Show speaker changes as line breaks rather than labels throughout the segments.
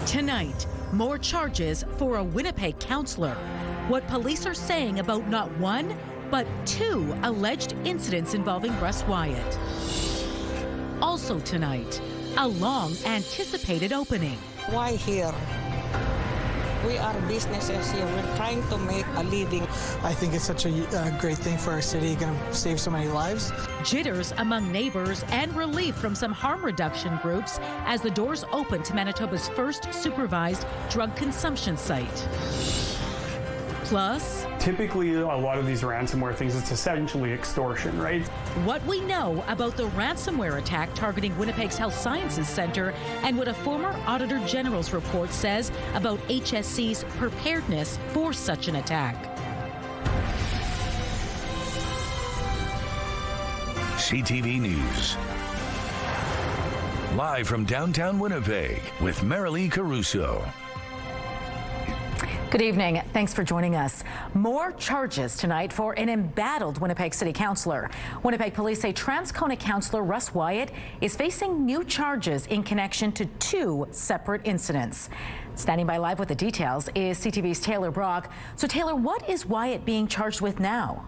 Tonight, more charges for a Winnipeg councillor. What police are saying about not one, but two alleged incidents involving Russ Wyatt. Also tonight, a long-anticipated opening.
Why here? We are businesses here. We're trying to make a living.
I think it's such a great thing for our city, going to save so many lives.
Jitters among neighbors and relief from some harm reduction groups as the doors open to Manitoba's first supervised drug consumption site. Plus,
typically, a lot of these ransomware things, it's essentially extortion, right?
What we know about the ransomware attack targeting Winnipeg's Health Sciences Centre and what a former Auditor General's report says about HSC's preparedness for such an attack.
CTV News. Live from downtown Winnipeg with Marilee Caruso.
Good evening. Thanks for joining us. More charges tonight for an embattled Winnipeg City Councillor. Winnipeg police say Transcona councillor Russ Wyatt is facing new charges in connection to two separate incidents. Standing by live with the details is CTV's Taylor Brock. So Taylor, what is Wyatt being charged with now?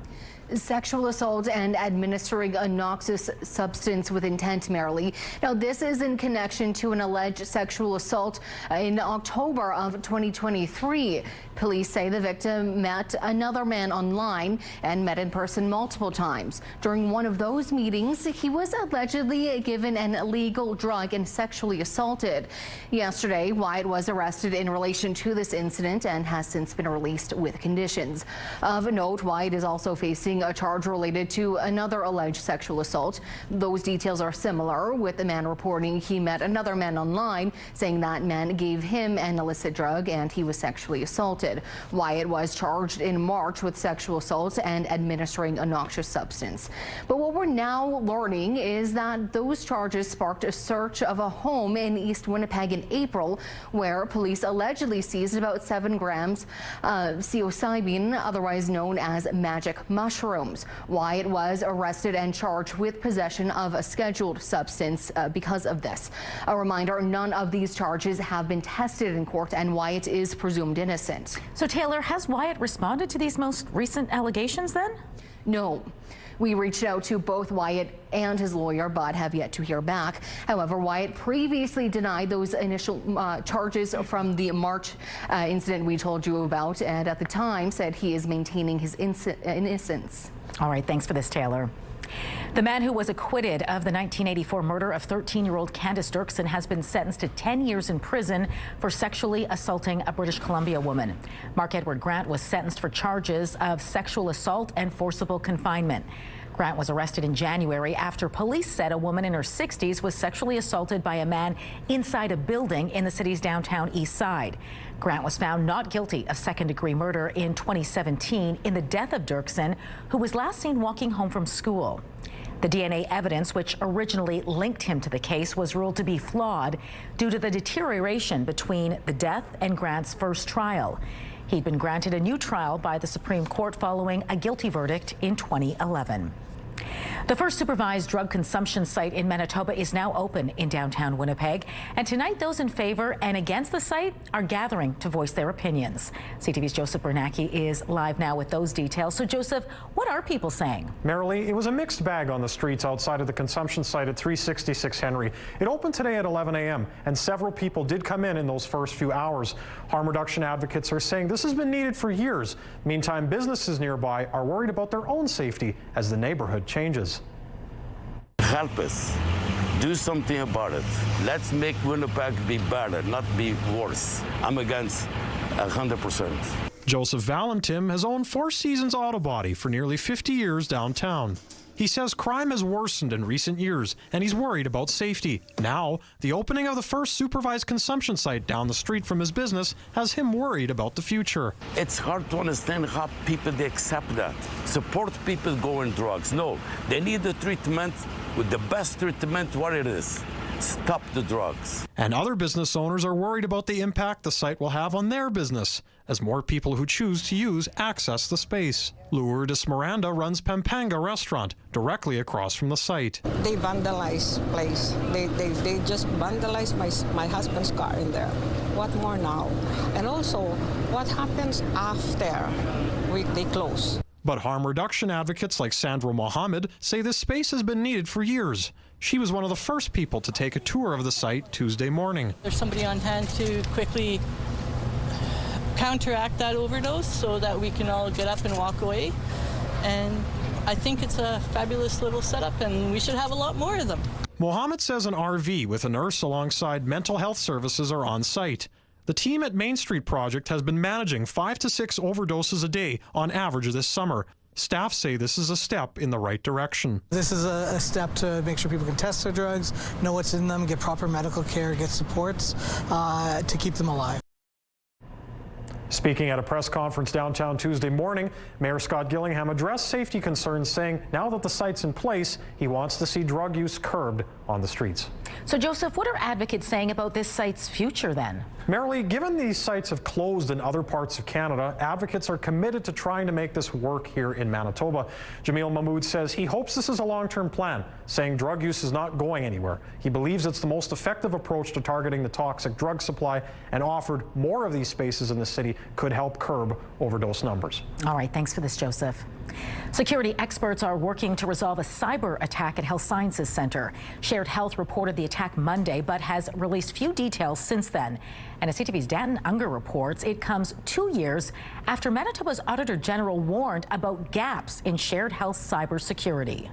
Sexual assault and administering a noxious substance with intent, Marilee. Now, this is in connection to an alleged sexual assault in October of 2023. Police say the victim met another man online and met in person multiple times. During one of those meetings, he was allegedly given an illegal drug and sexually assaulted. Yesterday, Wyatt was arrested in relation to this incident and has since been released with conditions. Of note, Wyatt is also facing a charge related to another alleged sexual assault. Those details are similar, with the man reporting he met another man online, saying that man gave him an illicit drug and he was sexually assaulted. Wyatt was charged in March with sexual assault and administering a noxious substance. But what we're now learning is that those charges sparked a search of a home in East Winnipeg in April, where police allegedly seized about 7 grams of psilocybin, otherwise known as magic mushrooms. Wyatt was arrested and charged with possession of a scheduled substance because of this. A reminder, none of these charges have been tested in court and Wyatt is presumed innocent.
So Taylor, has Wyatt responded to these most recent allegations then?
No. We reached out to both Wyatt and his lawyer, but have yet to hear back. However, Wyatt previously denied those initial charges from the March incident we told you about, and at the time said he is maintaining his innocence.
All right, thanks for this, Taylor. The man who was acquitted of the 1984 murder of 13-year-old Candace Dirksen has been sentenced to 10 years in prison for sexually assaulting a British Columbia woman. Mark Edward Grant was sentenced for charges of sexual assault and forcible confinement. Grant was arrested in January after police said a woman in her 60s was sexually assaulted by a man inside a building in the city's downtown east side. Grant was found not guilty of second-degree murder in 2017 in the death of Dirksen, who was last seen walking home from school. The DNA evidence, which originally linked him to the case, was ruled to be flawed due to the deterioration between the death and Grant's first trial. He'd been granted a new trial by the Supreme Court following a guilty verdict in 2011. The first supervised drug consumption site in Manitoba is now open in downtown Winnipeg, and tonight those in favor and against the site are gathering to voice their opinions. CTV's Joseph Bernacki is live now with those details. So Joseph, what are people saying?
Marilee, it was a mixed bag on the streets outside of the consumption site at 366 Henry. It opened today at 11 a.m. and several people did come in those first few hours. Harm reduction advocates are saying this has been needed for years. Meantime, businesses nearby are worried about their own safety as the neighborhood changes.
Help us. Do something about it. Let's make Winnipeg be better, not be worse. I'm against 100%.
Joseph Valentim has owned Four Seasons Auto Body for nearly 50 years downtown. He says crime has worsened in recent years, and he's worried about safety. Now, the opening of the first supervised consumption site down the street from his business has him worried about the future.
It's hard to understand how people they accept that. Support people going drugs. No, they need the treatment with the best treatment what it is. Stop the drugs.
And other business owners are worried about the impact the site will have on their business, as more people who choose to use access the space. Lourdes Miranda runs Pampanga Restaurant, directly across from the site.
They vandalize place. They just vandalize my husband's car in there. What more now? And also, what happens after they close?
But harm reduction advocates like Sandra Mohammed say this space has been needed for years. She was one of the first people to take a tour of the site Tuesday morning.
There's somebody on hand to quickly counteract that overdose so that we can all get up and walk away. And I think it's a fabulous little setup, and we should have a lot more of them.
Mohammed says an RV with a nurse alongside mental health services are on site. The team at Main Street Project has been managing 5 to 6 overdoses a day on average this summer. Staff say this is a step in the right direction.
This is a step to make sure people can test their drugs, know what's in them, get proper medical care, get supports to keep them alive.
Speaking at a press conference downtown Tuesday morning, Mayor Scott Gillingham addressed safety concerns, saying now that the site's in place, he wants to see drug use curbed on the streets.
So, Joseph, what are advocates saying about this site's future then?
Marilee, given these sites have closed in other parts of Canada, advocates are committed to trying to make this work here in Manitoba. Jamil Mahmood says he hopes this is a long-term plan, saying drug use is not going anywhere. He believes it's the most effective approach to targeting the toxic drug supply, and offered more of these spaces in the city could help curb overdose numbers.
All right, thanks for this, Joseph. Security experts are working to resolve a cyber attack at Health Sciences Centre. Shared Health reported the attack Monday, but has released few details since then. And as CTV's Dan Unger reports, it comes 2 years after Manitoba's Auditor General warned about gaps in Shared Health cybersecurity.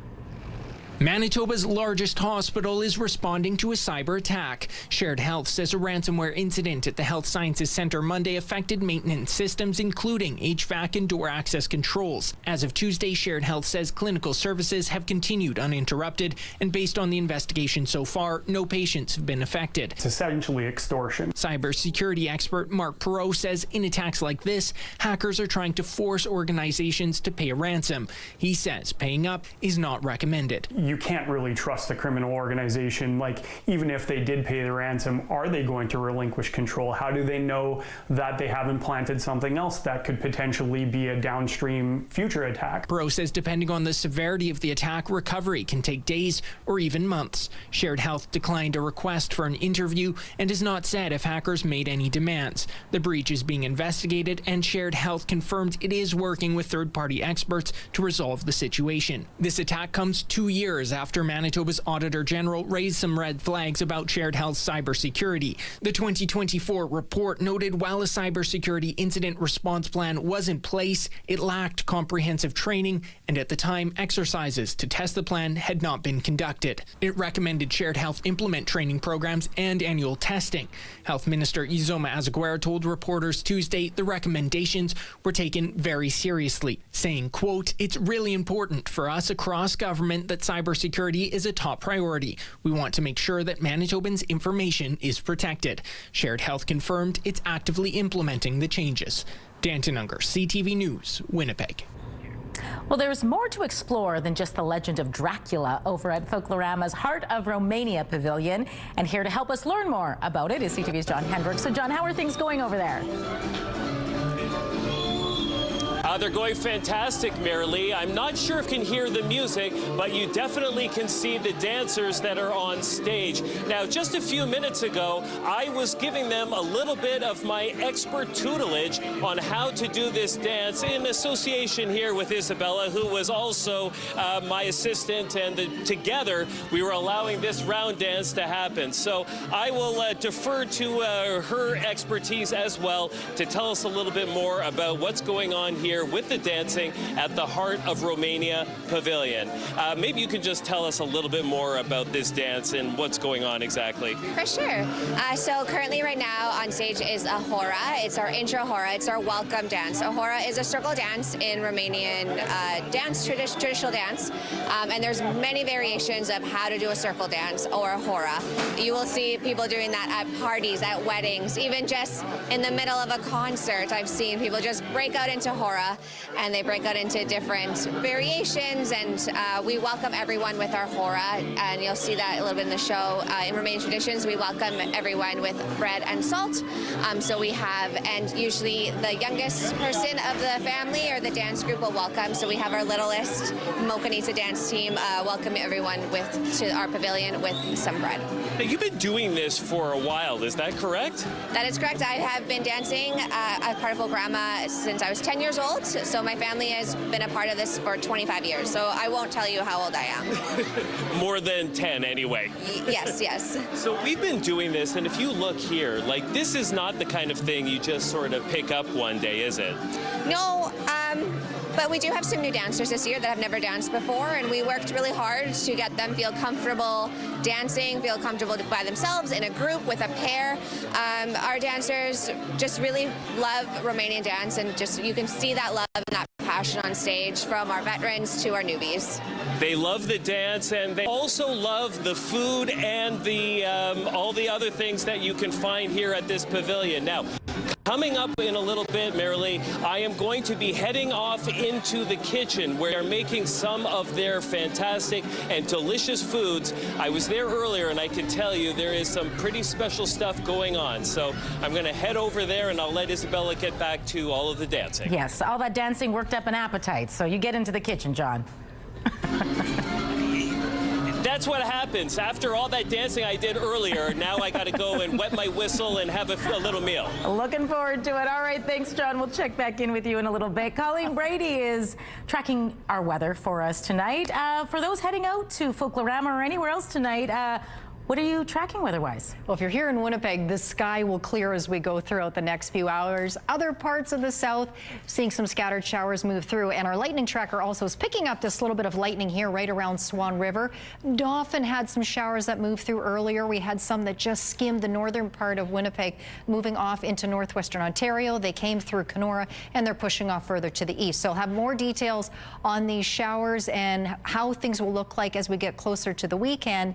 Manitoba's largest hospital is responding to a cyber attack. Shared Health says a ransomware incident at the Health Sciences Centre Monday affected maintenance systems, including HVAC and door access controls. As of Tuesday, Shared Health says clinical services have continued uninterrupted, and based on the investigation so far, no patients have been affected.
It's essentially extortion.
Cybersecurity expert Mark Perot says in attacks like this, hackers are trying to force organizations to pay a ransom. He says paying up is not recommended.
You can't really trust a criminal organization. Like, even if they did pay the ransom, are they going to relinquish control? How do they know that they haven't planted something else that could potentially be a downstream future attack?
Perot says depending on the severity of the attack, recovery can take days or even months. Shared Health declined a request for an interview and has not said if hackers made any demands. The breach is being investigated, and Shared Health confirmed it is working with third-party experts to resolve the situation. This attack comes 2 years after Manitoba's Auditor General raised some red flags about Shared Health's cybersecurity. The 2024 report noted while a cybersecurity incident response plan was in place, it lacked comprehensive training, and at the time, exercises to test the plan had not been conducted. It recommended Shared Health implement training programs and annual testing. Health Minister Izoma Azaguera told reporters Tuesday the recommendations were taken very seriously, saying, quote, "It's really important for us across government that cybersecurity is a top priority. We want to make sure that Manitobans' information is protected." Shared Health confirmed it's actively implementing the changes. Danton Unger, CTV News, Winnipeg.
Well, there's more to explore than just the legend of Dracula over at Folklorama's Heart of Romania pavilion. And here to help us learn more about it is CTV's John Hendricks. So, John, how are things going over there?
They're going fantastic, Marilee. I'm not sure if you can hear the music, but you definitely can see the dancers that are on stage. Now, just a few minutes ago, I was giving them a little bit of my expert tutelage on how to do this dance in association here with Isabella, who was also my assistant, and together we were allowing this round dance to happen. So I will defer to her expertise as well to tell us a little bit more about what's going on here with the dancing at the Heart of Romania pavilion. Maybe you can just tell us a little bit more about this dance and what's going on exactly.
For sure. So currently right now on stage is a hora. It's our intro hora. It's our welcome dance. A hora is a circle dance in Romanian dance, traditional dance. And there's many variations of how to do a circle dance or a hora. You will see people doing that at parties, at weddings, even just in the middle of a concert. I've seen people just break out into hora. hora, and they break out into different variations, and we welcome everyone with our hora, and you'll see that a little bit in the show. In Romanian traditions, we welcome everyone with bread and salt. So we have, and usually the youngest person of the family or the dance group will welcome. So we have our littlest Mokanisa dance team welcome everyone to our pavilion with some bread.
Now, you've been doing this for a while, is that correct?
That is correct. I have been dancing as part of Folklorama since I was 10 years old. So my family has been a part of this for 25 years. So I won't tell you how old I am.
More than 10 anyway.
Yes, yes.
So we've been doing this, and if you look here, like, this is not the kind of thing you just sort of pick up one day, is it?
No, but we do have some new dancers this year that have never danced before, and we worked really hard to get them feel comfortable dancing, feel comfortable by themselves, in a group, with a pair. Our dancers just really love Romanian dance, and just you can see that love and that passion on stage, from our veterans to our newbies.
They love the dance, and they also love the food and the all the other things that you can find here at this pavilion. Now, coming up in a little bit, Marilee, I am going to be heading off into the kitchen where they're making some of their fantastic and delicious foods. I was there earlier, and I can tell you there is some pretty special stuff going on. So I'm going to head over there, and I'll let Isabella get back to all of the dancing.
Yes, all that dancing worked up an appetite, so you get into the kitchen, John.
That's what happens. After all that dancing I did earlier, now I got to go and wet my whistle and have a little meal.
Looking forward to it. All right, thanks, John. We'll check back in with you in a little bit. Colleen Brady is tracking our weather for us tonight. For those heading out to Folklorama or anywhere else tonight, what are you tracking weather-wise?
Well, if you're here in Winnipeg, the sky will clear as we go throughout the next few hours. Other parts of the south, seeing some scattered showers move through. And our lightning tracker also is picking up this little bit of lightning here right around Swan River. Dauphin had some showers that moved through earlier. We had some that just skimmed the northern part of Winnipeg, moving off into northwestern Ontario. They came through Kenora, and they're pushing off further to the east. So I'll have more details on these showers and how things will look like as we get closer to the weekend.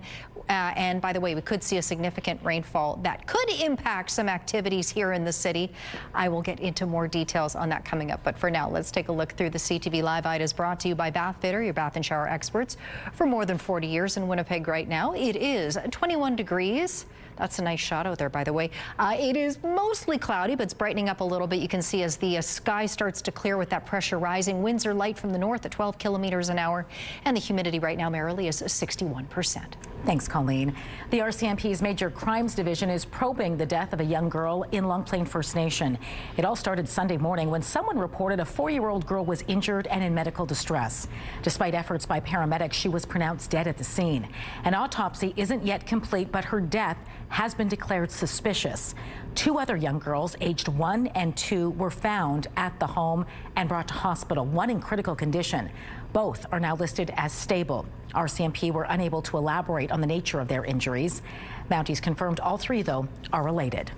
And by the way, we could see a significant rainfall that could impact some activities here in the city. I will get into more details on that coming up. But for now, let's take a look through the CTV Live. It is brought to you by Bath Fitter, your bath and shower experts for more than 40 years in Winnipeg right now. It is 21 degrees. That's a nice shot out there, by the way. It is mostly cloudy, but it's brightening up a little bit. You can see as the sky starts to clear with that pressure rising. Winds are light from the north at 12 kilometers an hour. And the humidity right now, Marilee, is 61%.
Thanks, Colleen. The RCMP's Major Crimes Division is probing the death of a young girl in Long Plain First Nation. It all started Sunday morning when someone reported a 4-year-old girl was injured and in medical distress. Despite efforts by paramedics, she was pronounced dead at the scene. An autopsy isn't yet complete, but her death has been declared suspicious. 2 other young girls, aged 1 and 2, were found at the home and brought to hospital, one in critical condition. Both are now listed as stable. RCMP were unable to elaborate on the nature of their injuries. Mounties confirmed all 3, though, are related.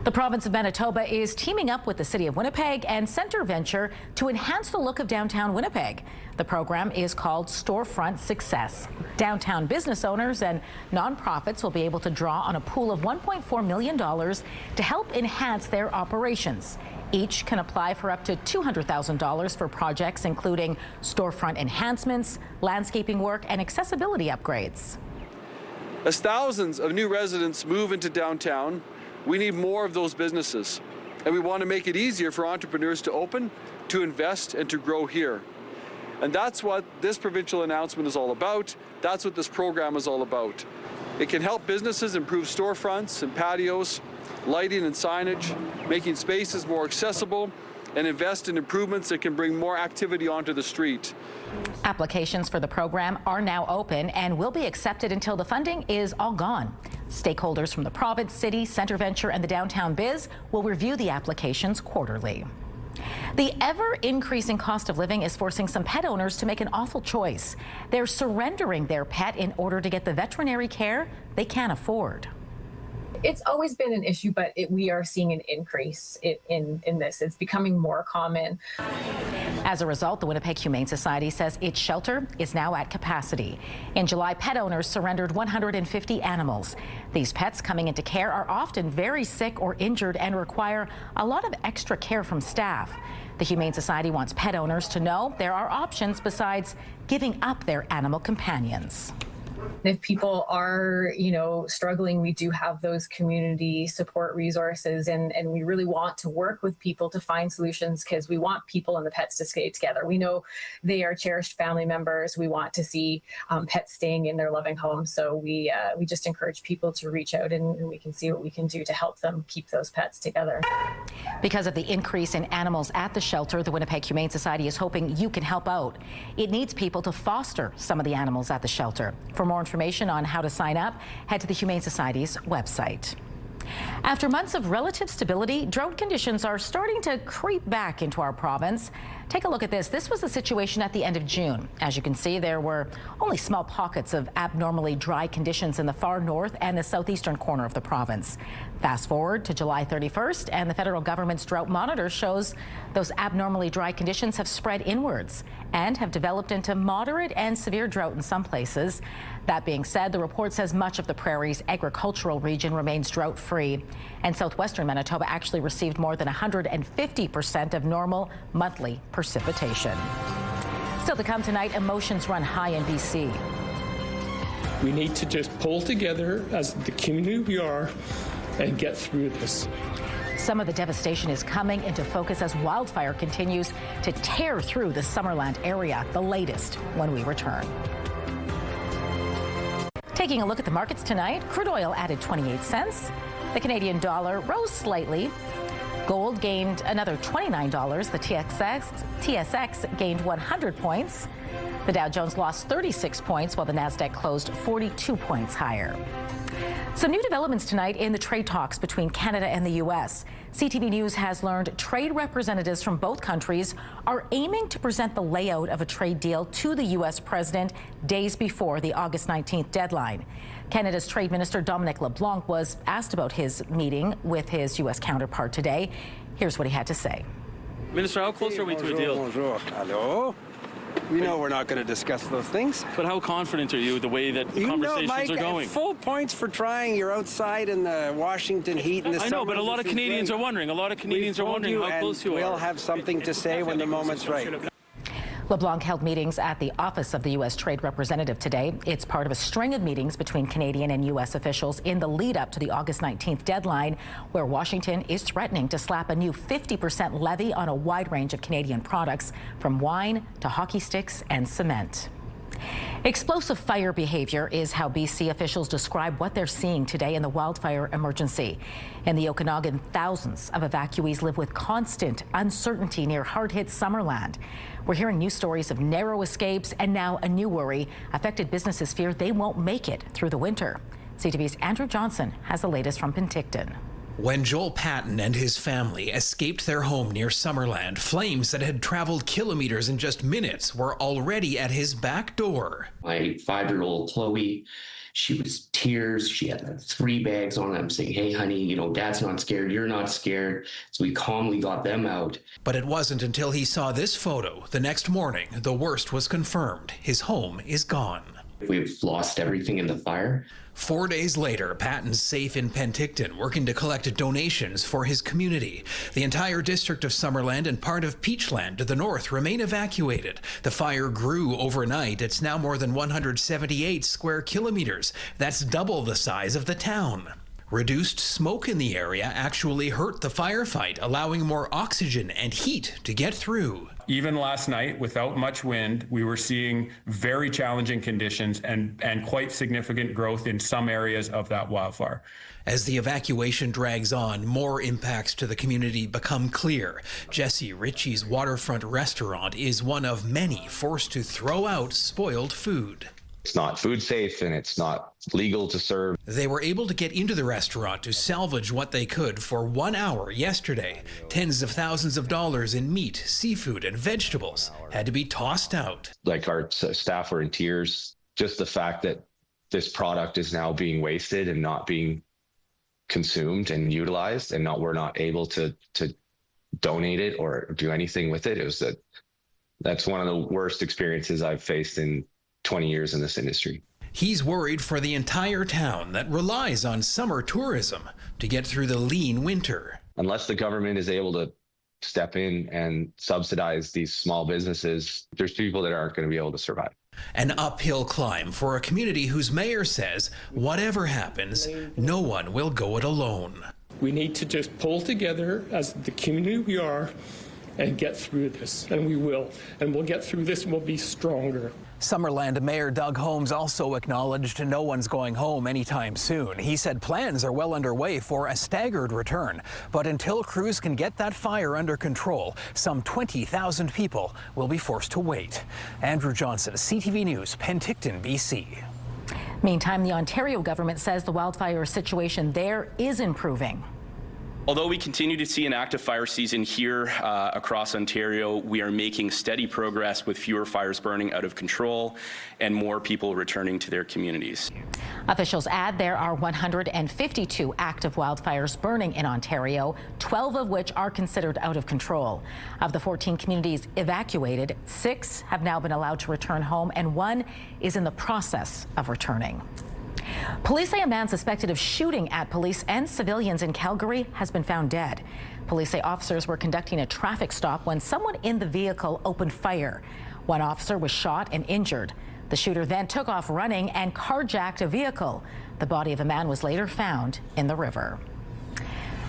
The province of Manitoba is teaming up with the City of Winnipeg and Centre Venture to enhance the look of downtown Winnipeg. The program is called Storefront Success. Downtown business owners and nonprofits will be able to draw on a pool of $1.4 million to help enhance their operations. Each can apply for up to $200,000 for projects including storefront enhancements, landscaping work, and accessibility upgrades.
As thousands of new residents move into downtown, we need more of those businesses, and we want to make it easier for entrepreneurs to open, to invest, and to grow here. And that's what this provincial announcement is all about. That's what this program is all about. It can help businesses improve storefronts and patios, lighting and signage, making spaces more accessible, and invest in improvements that can bring more activity onto the street.
Applications for the program are now open and will be accepted until the funding is all gone. Stakeholders from the province, city, Centre Venture, and the downtown biz will review the applications quarterly. The ever-increasing cost of living is forcing some pet owners to make an awful choice. They're surrendering their pet in order to get the veterinary care they can't afford.
It's always been an issue, but we are seeing an increase in this. It's becoming more common.
As a result, the Winnipeg Humane Society says its shelter is now at capacity. In July, pet owners surrendered 150 animals. These pets coming into care are often very sick or injured and require a lot of extra care from staff. The Humane Society wants pet owners to know there are options besides giving up their animal companions.
If people are, struggling, we do have those community support resources, and we really want to work with people to find solutions because we want people and the pets to stay together. We know they are cherished family members. We want to see pets staying in their loving homes. So we just encourage people to reach out and we can see what we can do to help them keep those pets together.
Because of the increase in animals at the shelter, the Winnipeg Humane Society is hoping you can help out. It needs people to foster some of the animals at the shelter. For more information on how to sign up, head to the Humane Society's website. After months of relative stability, drought conditions are starting to creep back into our province. Take a look at this. This was the situation at the end of June. As you can see, there were only small pockets of abnormally dry conditions in the far north and the southeastern corner of the province. Fast forward to July 31st, and the federal government's drought monitor shows those abnormally dry conditions have spread inwards and have developed into moderate and severe drought in some places. That being said, the report says much of the prairie's agricultural region remains drought-free, and southwestern Manitoba actually received more than 150% of normal monthly precipitation. Still to come tonight, emotions run high in BC.
We need to just pull together as the community we are and get through this.
Some of the devastation is coming into focus as wildfire continues to tear through the Summerland area. The latest when we return. Taking a look at the markets tonight, crude oil added 28 cents. The Canadian dollar rose slightly. Gold gained another $29. The TSX gained 100 points. The Dow Jones lost 36 points, while the Nasdaq closed 42 points higher. Some new developments tonight in the trade talks between Canada and the U.S. CTV News has learned trade representatives from both countries are aiming to present the layout of a trade deal to the U.S. president days before the August 19th deadline. Canada's Trade Minister Dominic LeBlanc was asked about his meeting with his U.S. counterpart today. Here's what he had to say.
Minister, how close are we to a deal?
Bonjour. Hello. We know we're not going to discuss those things.
But how confident are you the way that the conversations are going?
Full points for trying. You're outside in the Washington heat in the summer.
I know, but a lot of Canadians are wondering. A lot of Canadians are wondering how close you are.
We'll have something to say when the moment's right.
LeBlanc held meetings at the office of the U.S. Trade Representative today. It's part of a string of meetings between Canadian and U.S. officials in the lead up to the August 19th deadline, where Washington is threatening to slap a new 50% levy on a wide range of Canadian products, from wine to hockey sticks and cement. Explosive fire behavior is how BC officials describe what they're seeing today in the wildfire emergency. In the Okanagan, thousands of evacuees live with constant uncertainty near hard-hit Summerland. We're hearing news stories of narrow escapes, and now a new worry. Affected businesses fear they won't make it through the winter. CTV's Andrew Johnson has the latest from Penticton.
When Joel Patton and his family escaped their home near Summerland, flames that had traveled kilometers in just minutes were already at his back door.
My 5-year-old Chloe, she was tears. She had 3 bags on. I'm saying, hey, honey, Dad's not scared. You're not scared. So we calmly got them out.
But it wasn't until he saw this photo the next morning the worst was confirmed. His home is gone.
We've lost everything in the fire.
4 days later, Patton's safe in Penticton, working to collect donations for his community. The entire district of Summerland and part of Peachland to the north remain evacuated. The fire grew overnight. It's now more than 178 square kilometers. That's double the size of the town. Reduced smoke in the area actually hurt the firefight, allowing more oxygen and heat to get through.
Even last night, without much wind, we were seeing very challenging conditions and quite significant growth in some areas of that wildfire.
As the evacuation drags on, more impacts to the community become clear. Jesse Ritchie's waterfront restaurant is one of many forced to throw out spoiled food.
It's not food safe and it's not legal to serve.
They were able to get into the restaurant to salvage what they could for 1 hour yesterday. Tens of thousands of dollars in meat, seafood, and vegetables had to be tossed out.
Like, our staff were in tears. Just the fact that this product is now being wasted and not being consumed and utilized, and we're not able to donate it or do anything with it. It was That's one of the worst experiences I've faced in 20 years in this industry.
He's worried for the entire town that relies on summer tourism to get through the lean winter.
Unless the government is able to step in and subsidize these small businesses, there's people that aren't going to be able to survive.
An uphill climb for a community whose mayor says whatever happens, no one will go it alone.
We need to just pull together as the community we are and get through this, and we will. And we'll get through this and we'll be stronger.
Summerland Mayor Doug Holmes also acknowledged no one's going home anytime soon. He said plans are well underway for a staggered return. But until crews can get that fire under control, some 20,000 people will be forced to wait. Andrew Johnson, CTV News, Penticton, BC.
Meantime, the Ontario government says the wildfire situation there is improving.
Although we continue to see an active fire season here across Ontario, we are making steady progress with fewer fires burning out of control and more people returning to their communities.
Officials add there are 152 active wildfires burning in Ontario, 12 of which are considered out of control. Of the 14 communities evacuated, 6 have now been allowed to return home and 1 is in the process of returning. Police say a man suspected of shooting at police and civilians in Calgary has been found dead. Police say officers were conducting a traffic stop when someone in the vehicle opened fire. One officer was shot and injured. The shooter then took off running and carjacked a vehicle. The body of a man was later found in the river.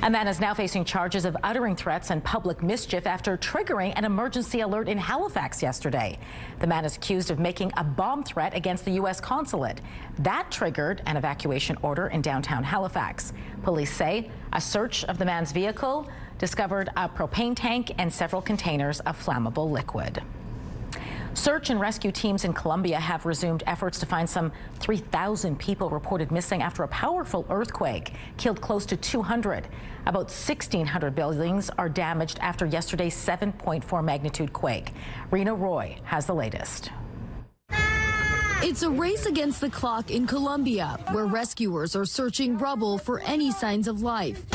A man is now facing charges of uttering threats and public mischief after triggering an emergency alert in Halifax yesterday. The man is accused of making a bomb threat against the U.S. consulate. That triggered an evacuation order in downtown Halifax. Police say a search of the man's vehicle discovered a propane tank and several containers of flammable liquid. Search and rescue teams in Colombia have resumed efforts to find some 3,000 people reported missing after a powerful earthquake killed close to 200. About 1,600 buildings are damaged after yesterday's 7.4 magnitude quake. Rena Roy has the latest.
It's a race against the clock in Colombia, where rescuers are searching rubble for any signs of life.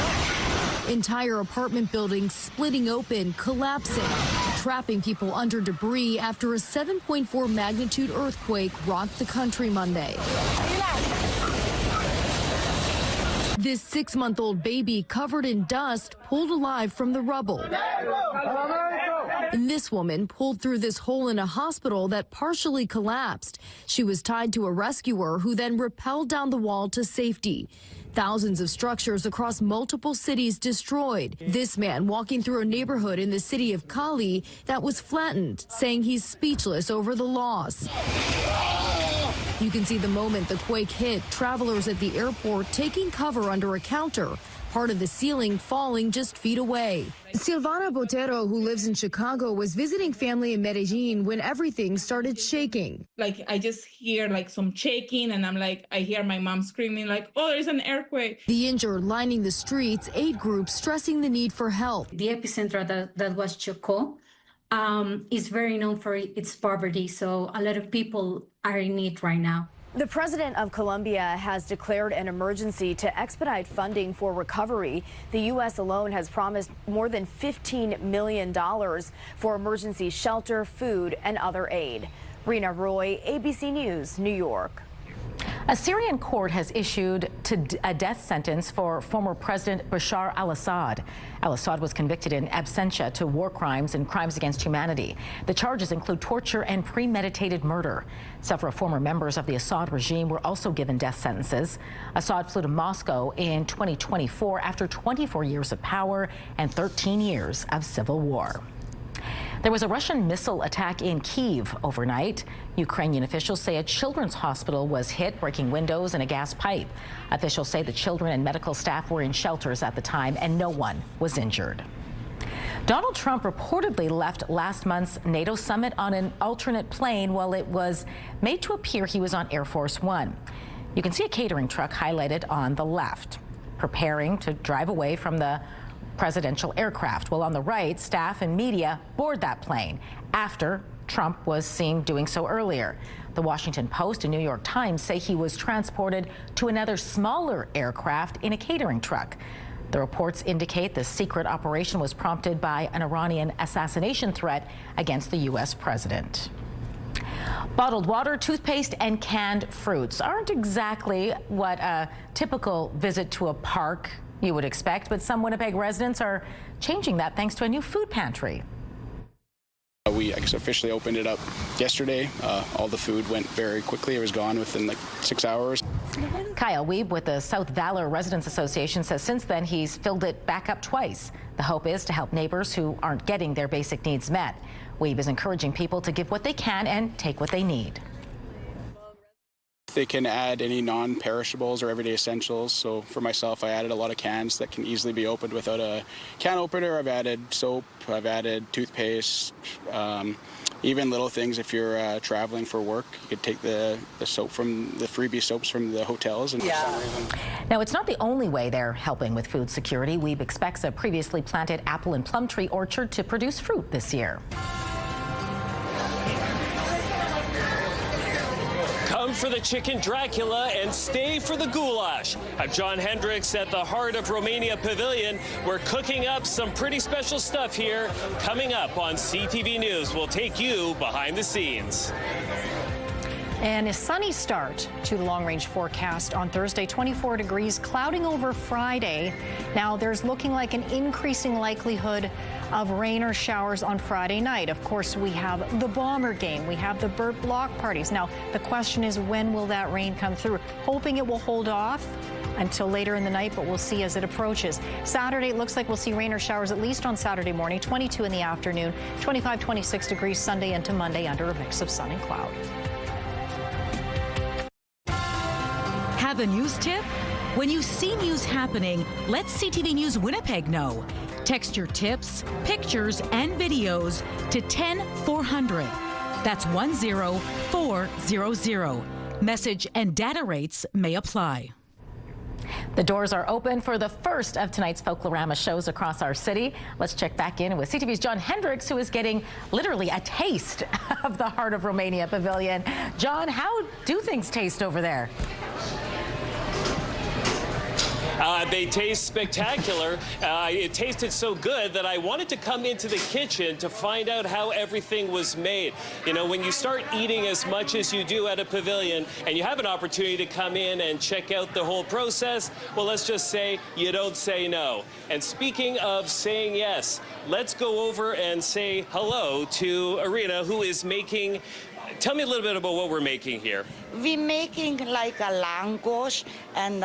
Entire apartment buildings splitting open, collapsing, trapping people under debris after a 7.4 magnitude earthquake rocked the country Monday. This 6-month-old baby covered in dust pulled alive from the rubble. And this woman pulled through this hole in a hospital that partially collapsed. She was tied to a rescuer who then rappelled down the wall to safety. Thousands of structures across multiple cities destroyed. This man walking through a neighborhood in the city of Cali that was flattened, saying he's speechless over the loss. You can see the moment the quake hit, travelers at the airport taking cover under a counter, part of the ceiling falling just feet away. Silvana Botero, who lives in Chicago, was visiting family in Medellin when everything started shaking.
Like, I just hear like some shaking and I'm like, I hear my mom screaming like, oh, there's an earthquake.
The injured lining the streets, aid groups stressing the need for help.
The epicenter that was Chocó is very known for its poverty, so a lot of people are in need right now.
The president of Colombia has declared an emergency to expedite funding for recovery. The U.S. alone has promised more than $15 million for emergency shelter, food, and other aid. Rena Roy, ABC News, New York.
A Syrian court has issued a death sentence for former President Bashar al-Assad. Al-Assad was convicted in absentia to war crimes and crimes against humanity. The charges include torture and premeditated murder. Several former members of the Assad regime were also given death sentences. Assad flew to Moscow in 2024 after 24 years of power and 13 years of civil war. There was a Russian missile attack in Kyiv overnight. Ukrainian officials say a children's hospital was hit, breaking windows and a gas pipe. Officials say the children and medical staff were in shelters at the time and no one was injured. Donald Trump reportedly left last month's NATO summit on an alternate plane while it was made to appear he was on Air Force One. You can see a catering truck highlighted on the left, preparing to drive away from the presidential aircraft, while on the right, staff and media board that plane after Trump was seen doing so earlier. The Washington Post and New York Times say he was transported to another smaller aircraft in a catering truck. The reports indicate the secret operation was prompted by an Iranian assassination threat against the U.S. president. Bottled water, toothpaste, and canned fruits aren't exactly what a typical visit to a park you would expect, but some Winnipeg residents are changing that thanks to a new food pantry.
We officially opened it up yesterday. All the food went very quickly. It was gone within like 6 hours.
Kyle Weeb with the South Valor Residents Association says since then he's filled it back up twice. The hope is to help neighbors who aren't getting their basic needs met. Weeb is encouraging people to give what they can and take what they need.
They can add any non-perishables or everyday essentials. So for myself, I added a lot of cans that can easily be opened without a can opener. I've added soap, I've added toothpaste, even little things. If you're traveling for work, you could take the soap from the freebie soaps from the hotels. And
Now, it's not the only way they're helping with food security. Weeb expects a previously planted apple and plum tree orchard to produce fruit this year.
Come for the chicken Dracula and stay for the goulash. I'm John Hendricks at the Heart of Romania Pavilion. We're cooking up some pretty special stuff here. Coming up on CTV News, we'll take you behind the scenes.
And a sunny start to the long-range forecast on Thursday, 24 degrees, clouding over Friday. Now, there's looking like an increasing likelihood of rain or showers on Friday night. Of course, we have the Bomber game. We have the Burt block parties. Now, the question is, when will that rain come through? Hoping it will hold off until later in the night, but we'll see as it approaches. Saturday, it looks like we'll see rain or showers at least on Saturday morning, 22 in the afternoon, 25, 26 degrees Sunday into Monday under a mix of sun and cloud.
Have a news tip? When you see news happening, let CTV News Winnipeg know. Text your tips, pictures, and videos to 10400. That's 10400. Message and data rates may apply.
The doors are open for the first of tonight's Folklorama shows across our city. Let's check back in with CTV's John Hendricks, who is getting literally a taste of the Heart of Romania Pavilion. John, how do things taste over there?
They taste spectacular. It tasted so good that I wanted to come into the kitchen to find out how everything was made. You know, when you start eating as much as you do at a pavilion and you have an opportunity to come in and check out the whole process, well, let's just say you don't say no. And speaking of saying yes, let's go over and say hello to Irina, who is making. Tell me a little bit about what we're making here.
We're making like a langosh, and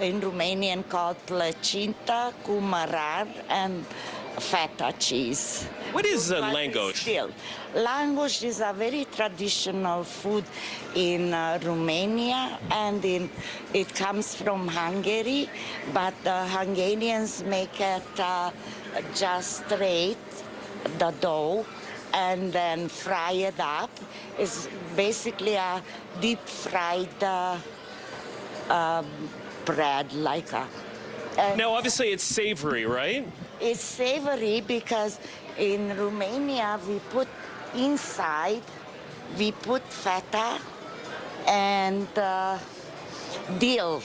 in Romanian called plăcintă cu mărar and feta cheese.
What is a langosh?
Langosh is a very traditional food in Romania, and it comes from Hungary, but the Hungarians make it just straight, the dough, and then fry it up. It's basically a deep-fried bread, like a...
Now, obviously, it's savory, right?
It's savory because in Romania, we put inside, we put feta and dill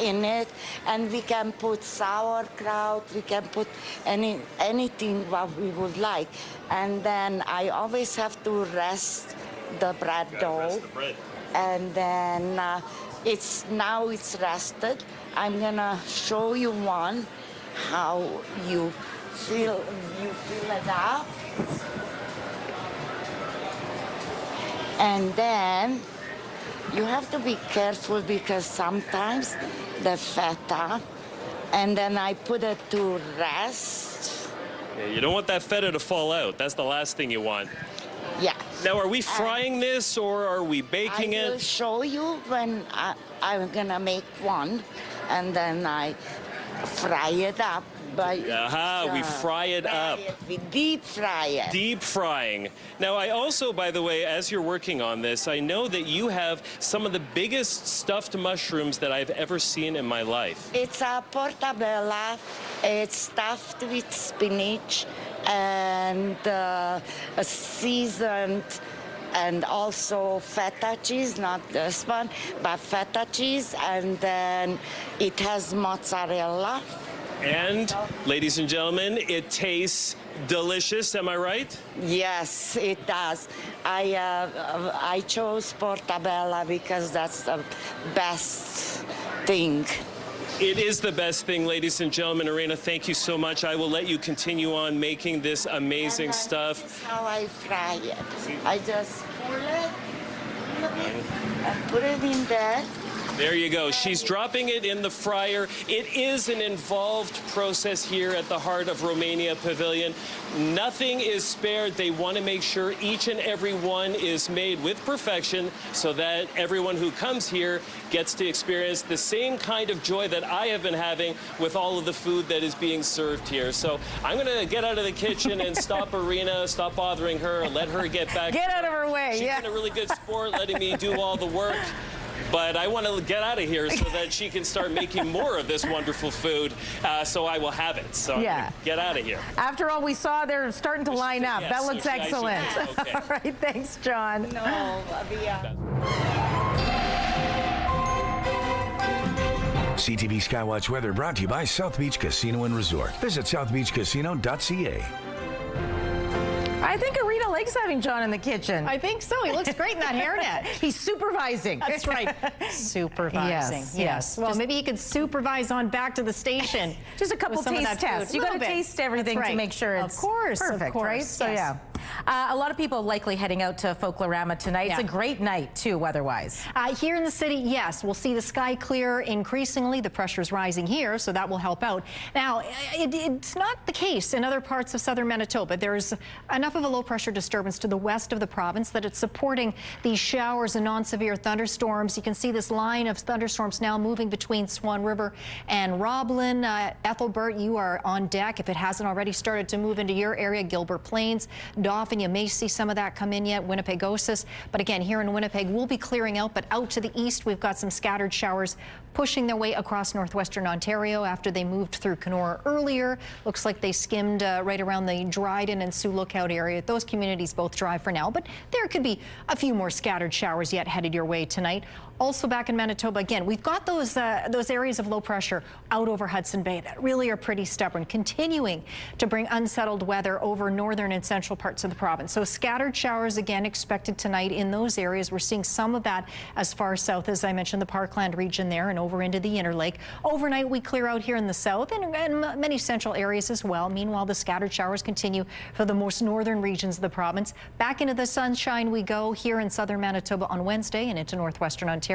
in it, and we can put sauerkraut, we can put anything what we would like. And then I always have to rest the bread dough. And then now it's rested. I'm gonna show you one, how you fill it up. And then you have to be careful because sometimes the feta, and then I put it to rest.
Yeah, you don't want that feta to fall out. That's the last thing you want.
Yeah.
Now, are we frying this or are we baking it?
I will show you when I'm gonna make one, and then I fry it up.
We fry it up.
We deep fry it.
Deep frying. Now, I also, by the way, as you're working on this, I know that you have some of the biggest stuffed mushrooms that I've ever seen in my life.
It's a portabella. It's stuffed with spinach and seasoned, and also feta cheese, not this one, but feta cheese, and then it has mozzarella.
And, ladies and gentlemen, it tastes delicious. Am I right?
Yes, it does. I chose Portabella because that's the best thing.
It is the best thing, ladies and gentlemen. Irina, thank you so much. I will let you continue on making this amazing stuff.
This is how I fry it. I just pull it and put it in there.
There you go. She's dropping it in the fryer. It is an involved process here at the heart of Romania Pavilion. Nothing is spared. They want to make sure each and every one is made with perfection so that everyone who comes here gets to experience the same kind of joy that I have been having with all of the food that is being served here. So I'm going to get out of the kitchen and stop Irina, stop bothering her, and let her get back.
Get out of her way.
She's been a really good sport, letting me do all the work. But I want to get out of here so that she can start making more of this wonderful food, so I will have it. So
yeah.
Get out of here.
After all we saw, they're starting to line up.
Yes,
that looks excellent.
Okay.
All right, thanks, John.
No,
CTV Skywatch weather brought to you by South Beach Casino and Resort. Visit southbeachcasino.ca.
I think Irina likes having John in the kitchen.
I think so. He looks great in that hairnet.
He's supervising.
That's right. Supervising. Yes. Well, maybe he could supervise on back to the station.
Just a couple taste tests. You got to taste everything to make sure it's perfect, right? So yeah. A lot of people likely heading out to Folklorama tonight. It's a great night too, weather-wise.
Here in the city, yes, we'll see the sky clear increasingly. The pressure's rising here, so that will help out. Now, it's not the case in other parts of southern Manitoba. There's enough of a low-pressure disturbance to the west of the province that it's supporting these showers and non-severe thunderstorms. You can see this line of thunderstorms now moving between Swan River and Roblin. Ethelbert, you are on deck. If it hasn't already started to move into your area, Gilbert Plains, Dauphin, you may see some of that come in yet, Winnipegosis. But again, here in Winnipeg, we'll be clearing out, but out to the east, we've got some scattered showers pushing their way across northwestern Ontario after they moved through Kenora earlier. Looks like they skimmed right around the Dryden and Sioux Lookout area. Those communities both dry for now, but there could be a few more scattered showers yet headed your way tonight. Also back in Manitoba, again, we've got those areas of low pressure out over Hudson Bay that really are pretty stubborn, continuing to bring unsettled weather over northern and central parts of the province. So scattered showers again expected tonight in those areas. We're seeing some of that as far south as I mentioned, the Parkland region there and over into the Interlake. Overnight we clear out here in the south and many central areas as well. Meanwhile, the scattered showers continue for the most northern regions of the province. Back into the sunshine we go here in southern Manitoba on Wednesday and into northwestern Ontario.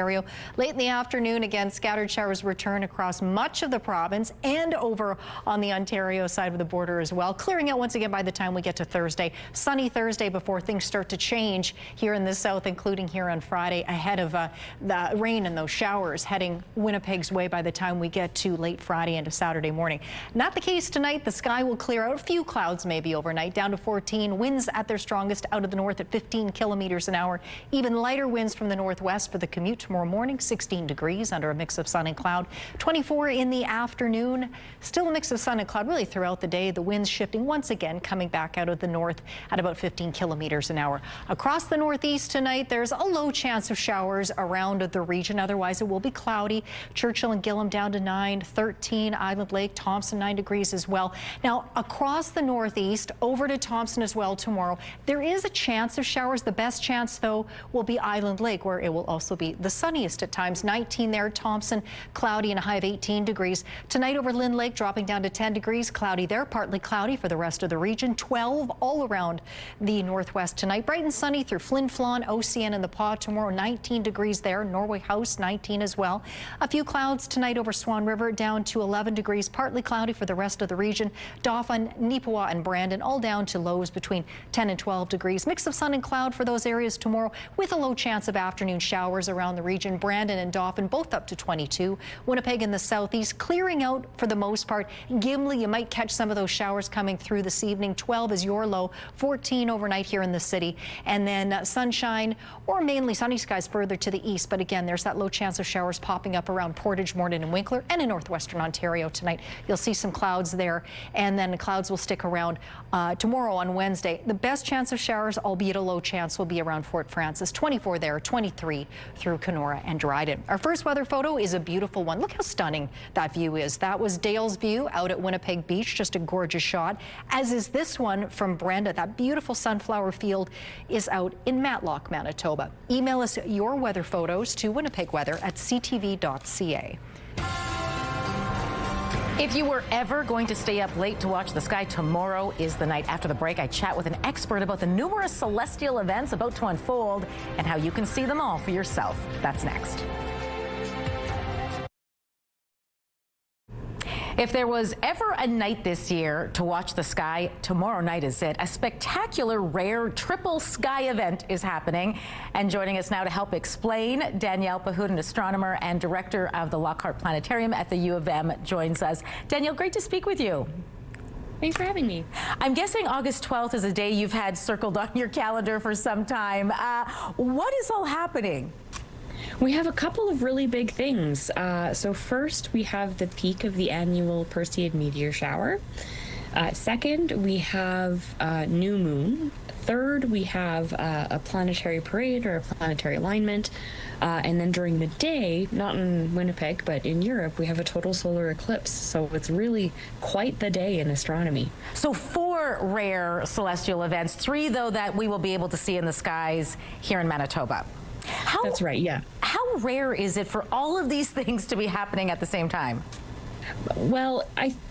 Late in the afternoon, again, scattered showers return across much of the province and over on the Ontario side of the border as well. Clearing out once again by the time we get to Thursday. Sunny Thursday before things start to change here in the south, including here on Friday, ahead of the rain and those showers heading Winnipeg's way by the time we get to late Friday into Saturday morning. Not the case tonight. The sky will clear out. A few clouds maybe overnight, down to 14. Winds at their strongest out of the north at 15 kilometers an hour. Even lighter winds from the northwest for the commute tomorrow morning. 16 degrees under a mix of sun and cloud. 24 in the afternoon. Still a mix of sun and cloud really throughout the day. The winds shifting once again, coming back out of the north at about 15 kilometers an hour. Across the northeast tonight, there's a low chance of showers around the region. Otherwise, it will be cloudy. Churchill and Gillam down to 9, 13, Island Lake, Thompson 9 degrees as well. Now, across the northeast, over to Thompson as well tomorrow, there is a chance of showers. The best chance, though, will be Island Lake, where it will also be the sunniest at times. 19 there, Thompson, cloudy and a high of 18 degrees. Tonight over Lynn Lake, dropping down to 10 degrees, cloudy there, partly cloudy for the rest of the region. 12 all around the northwest tonight. Bright and sunny through Flin Flon, Ocean and the Paw tomorrow. 19 degrees there. Norway House, 19 as well. A few clouds tonight over Swan River, down to 11 degrees, partly cloudy for the rest of the region. Dauphin, Neepawa and Brandon, all down to lows between 10 and 12 degrees. Mix of sun and cloud for those areas tomorrow, with a low chance of afternoon showers around the region. Brandon and Dauphin both up to 22. Winnipeg in the southeast clearing out for the most part. Gimli, you might catch some of those showers coming through this evening. 12 is your low. 14 overnight here in the city. And then sunshine or mainly sunny skies further to the east. But again, there's that low chance of showers popping up around Portage, Morton and Winkler and in northwestern Ontario tonight. You'll see some clouds there, and then the clouds will stick around tomorrow on Wednesday. The best chance of showers, albeit a low chance, will be around Fort Frances. 24 there, 23 through Kenora and Dryden. Our first weather photo is a beautiful one. Look how stunning that view is. That was Dale's view out at Winnipeg Beach, just a gorgeous shot, as is this one from Brenda. That beautiful sunflower field is out in Matlock, Manitoba. Email us your weather photos to winnipegweather@ctv.ca.
If you were ever going to stay up late to watch the sky, tomorrow is the night. After the break, I chat with an expert about the numerous celestial events about to unfold and how you can see them all for yourself. That's next. If there was ever a night this year to watch the sky, tomorrow night is it. A spectacular, rare triple sky event is happening. And joining us now to help explain, Danielle Pahud, an astronomer and director of the Lockhart Planetarium at the U of M, joins us. Danielle, great to speak with you.
Thanks for having me.
I'm guessing August 12th is a day you've had circled on your calendar for some time. What is all happening?
We have a couple of really big things. So first, we have the peak of the annual Perseid meteor shower. Second, we have new moon. Third, we have a planetary parade or a planetary alignment. And then during the day, not in Winnipeg, but in Europe, we have a total solar eclipse. So it's really quite the day in astronomy.
So 4 rare celestial events, 3, though, that we will be able to see in the skies here in Manitoba.
That's right, yeah.
How rare is it for all of these things to be happening at the same time?
Well,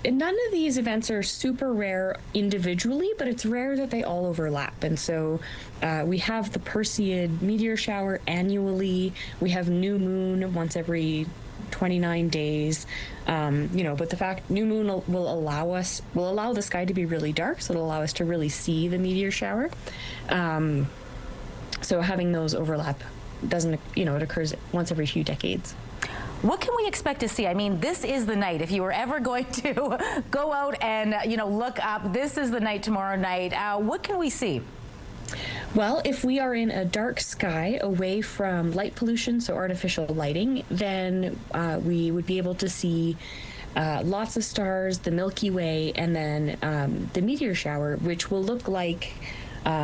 none of these events are super rare individually, but it's rare that they all overlap. And so we have the Perseid meteor shower annually. We have new moon once every 29 days. But the fact new moon will allow the sky to be really dark, so it'll allow us to really see the meteor shower. So having those overlap doesn't, it occurs once every few decades.
What can we expect to see? I mean, this is the night. If you were ever going to go out and, look up, this is the night tomorrow night. What can we see?
Well, if we are in a dark sky away from light pollution, so artificial lighting, then we would be able to see lots of stars, the Milky Way, and then the meteor shower, which will look like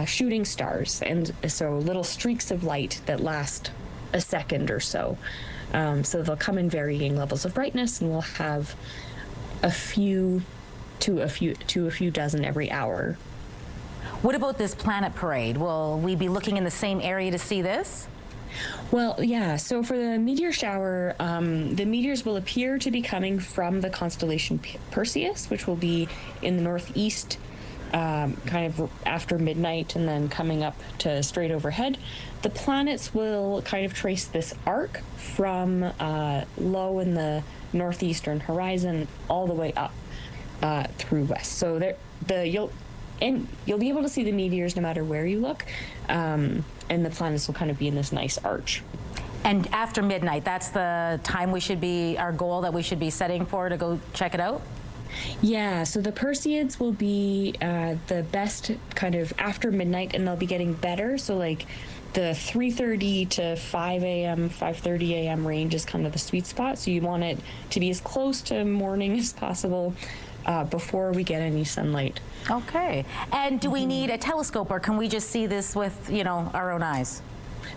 shooting stars, and so little streaks of light that last a second or so. So they'll come in varying levels of brightness, and we'll have a few dozen every hour.
What about this planet parade? Will we be looking in the same area to see this?
Well, yeah. So for the meteor shower, the meteors will appear to be coming from the constellation Perseus, which will be in the northeast, kind of after midnight and then coming up to straight overhead. The planets will kind of trace this arc from low in the northeastern horizon all the way up through west. So you'll be able to see the meteors no matter where you look, and the planets will kind of be in this nice arch.
And after midnight, that's the time our goal that we should be setting for to go check it out?
Yeah, so the Perseids will be the best kind of after midnight, and they'll be getting better. So like the 3:30 to 5 a.m., 5:30 a.m. range is kind of the sweet spot. So you want it to be as close to morning as possible before we get any sunlight.
Okay. And do we need a telescope, or can we just see this with, our own eyes?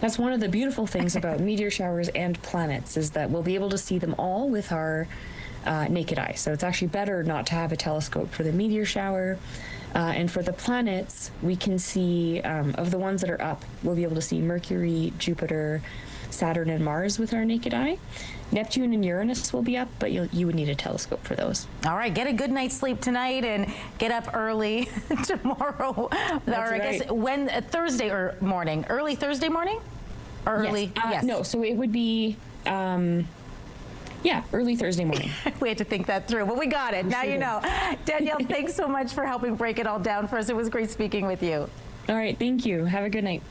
That's one of the beautiful things about meteor showers and planets, is that we'll be able to see them all with our naked eye. So it's actually better not to have a telescope for the meteor shower. And for the planets, we can see, of the ones that are up, we'll be able to see Mercury, Jupiter, Saturn, and Mars with our naked eye. Neptune and Uranus will be up, but you would need a telescope for those.
All right, get a good night's sleep tonight and get up early tomorrow.
That's right.
I guess when Thursday or morning, early Thursday morning? Or early?
Yes. No, so it would be early Thursday morning.
We had to think that through, but we got it. Now you know. Danielle, thanks so much for helping break it all down for us. It was great speaking with you.
All right, thank you. Have a good night.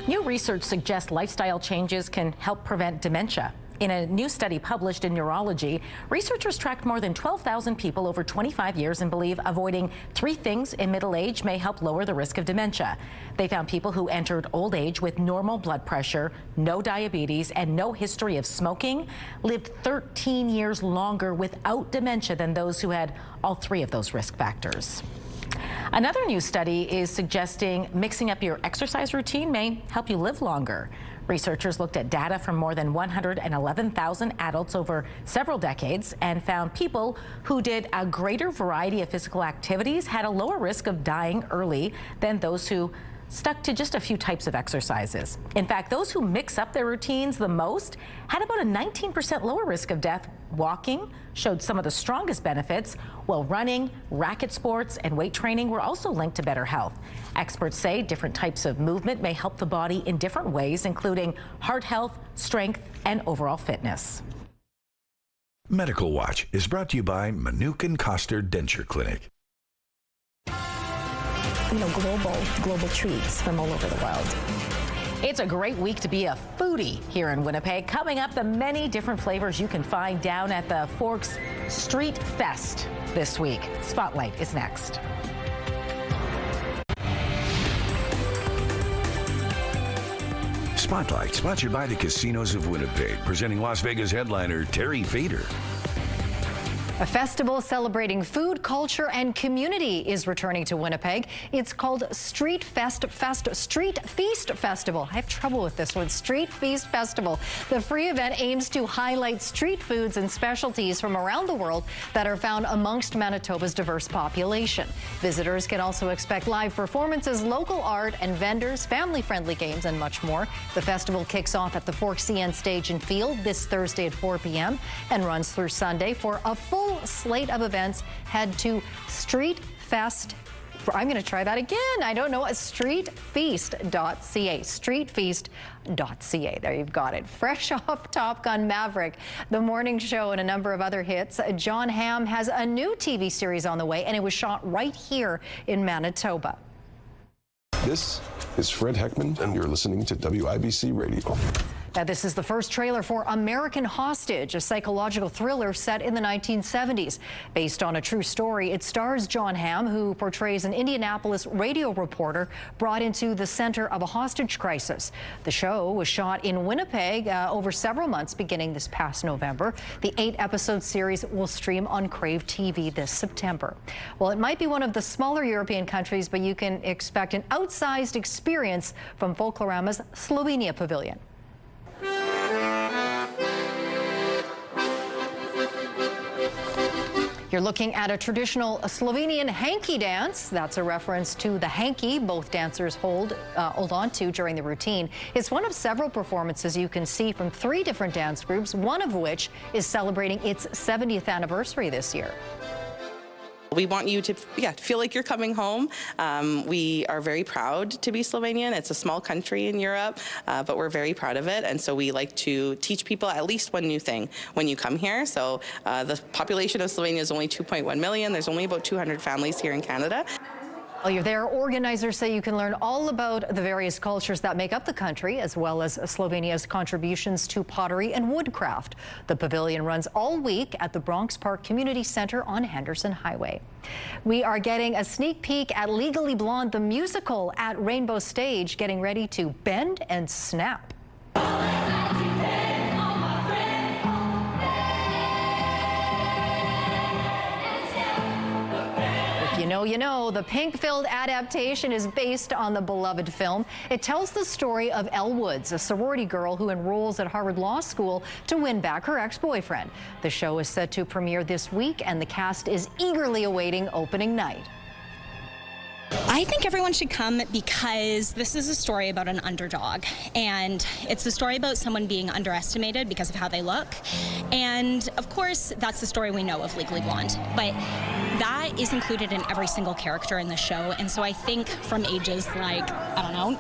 New research suggests lifestyle changes can help prevent dementia. In a new study published in Neurology, researchers tracked more than 12,000 people over 25 years and believe avoiding 3 things in middle age may help lower the risk of dementia. They found people who entered old age with normal blood pressure, no diabetes, and no history of smoking lived 13 years longer without dementia than those who had all 3 of those risk factors. Another new study is suggesting mixing up your exercise routine may help you live longer. Researchers looked at data from more than 111,000 adults over several decades and found people who did a greater variety of physical activities had a lower risk of dying early than those who stuck to just a few types of exercises. In fact, those who mix up their routines the most had about a 19% lower risk of death. Walking showed some of the strongest benefits, while running, racket sports, and weight training were also linked to better health. Experts say different types of movement may help the body in different ways, including heart health, strength, and overall fitness.
Medical Watch is brought to you by Manukin Koster Denture Clinic.
You know, global treats from all over the world.
It's a great week to be a foodie here in Winnipeg. Coming up, the many different flavors you can find down at the Forks Street Fest this week. Spotlight is next.
Spotlight, sponsored by the Casinos of Winnipeg, presenting Las Vegas headliner Terry Fader.
A festival celebrating food, culture, and community is returning to Winnipeg. It's called Street Feast Festival. I have trouble with this one. Street Feast Festival. The free event aims to highlight street foods and specialties from around the world that are found amongst Manitoba's diverse population. Visitors can also expect live performances, local art, and vendors, family-friendly games, and much more. The festival kicks off at the Forks CN Stage and Field this Thursday at 4 p.m. and runs through Sunday. For a full slate of events, head to streetfest. I'm going to try that again. I don't know. Streetfeast.ca. Streetfeast.ca. There you've got it. Fresh off Top Gun Maverick, The Morning Show, and a number of other hits, Jon Hamm has a new TV series on the way, and it was shot right here in Manitoba.
This is Fred Heckman, and you're listening to WIBC Radio.
Now, this is the first trailer for American Hostage, a psychological thriller set in the 1970s. Based on a true story, it stars Jon Hamm, who portrays an Indianapolis radio reporter brought into the center of a hostage crisis. The show was shot in Winnipeg over several months, beginning this past November. The 8-episode series will stream on Crave TV this September. Well, it might be one of the smaller European countries, but you can expect an outsized experience from Folklorama's Slovenia pavilion. You're looking at a traditional Slovenian hanky dance. That's a reference to the hanky both dancers hold on to during the routine. It's one of several performances you can see from 3 different dance groups, one of which is celebrating its 70th anniversary this year.
We want you to feel like you're coming home. We are very proud to be Slovenian. It's a small country in Europe, but we're very proud of it. And so we like to teach people at least one new thing when you come here. So the population of Slovenia is only 2.1 million. There's only about 200 families here in Canada.
While you're there, organizers say you can learn all about the various cultures that make up the country, as well as Slovenia's contributions to pottery and woodcraft. The pavilion runs all week at the Bronx Park Community Center on Henderson Highway. We are getting a sneak peek at Legally Blonde, the musical, at Rainbow Stage, getting ready to bend and snap. You know, the Pink-filled adaptation is based on the beloved film. It tells the story of Elle Woods, a sorority girl who enrolls at Harvard Law School to win back her ex-boyfriend. The show is set to premiere this week, and the cast is eagerly awaiting opening night.
I think everyone should come because this is a story about an underdog, and it's a story about someone being underestimated because of how they look. And of course, that's the story we know of Legally Blonde, but that is included in every single character in the show. And so I think from ages like,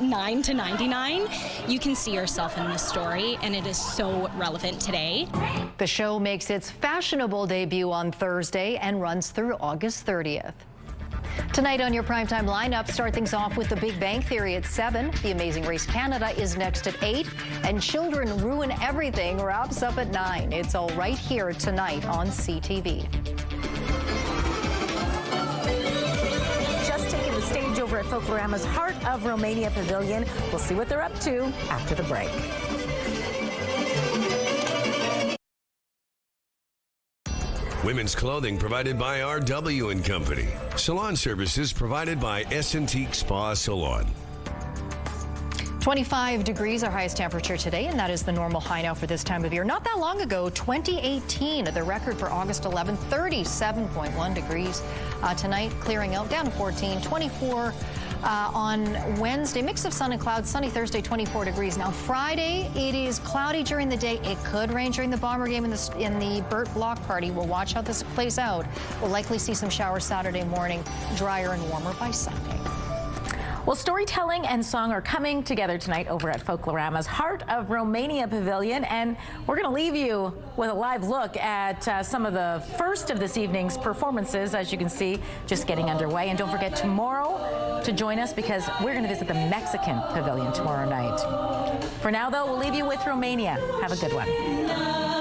9 to 99, you can see yourself in this story, and it is so relevant today.
The show makes its fashionable debut on Thursday and runs through August 30th. Tonight on your primetime lineup, start things off with The Big Bang Theory at 7. The Amazing Race Canada is next at 8. And Children Ruin Everything wraps up at 9. It's all right here tonight on CTV.
Just taking the stage over at Folklorama's Heart of Romania Pavilion. We'll see what they're up to after the break.
Women's clothing provided by RW & Company. Salon services provided by S&Teak Spa Salon.
25 degrees, our highest temperature today, and that is the normal high now for this time of year. Not that long ago, 2018, the record for August 11, 37.1 degrees. Tonight, clearing out, down to 14, 24 on Wednesday. Mix of sun and clouds, sunny Thursday, 24 degrees. Now, Friday, it is cloudy during the day. It could rain during the Bomber game in the Burt Block Party. We'll watch how this plays out. We'll likely see some showers Saturday morning, drier and warmer by Sunday.
Well, storytelling and song are coming together tonight over at Folklorama's Heart of Romania Pavilion, and we're going to leave you with a live look at some of the first of this evening's performances, as you can see, just getting underway. And don't forget tomorrow to join us, because we're going to visit the Mexican Pavilion tomorrow night. For now, though, we'll leave you with Romania. Have a good one.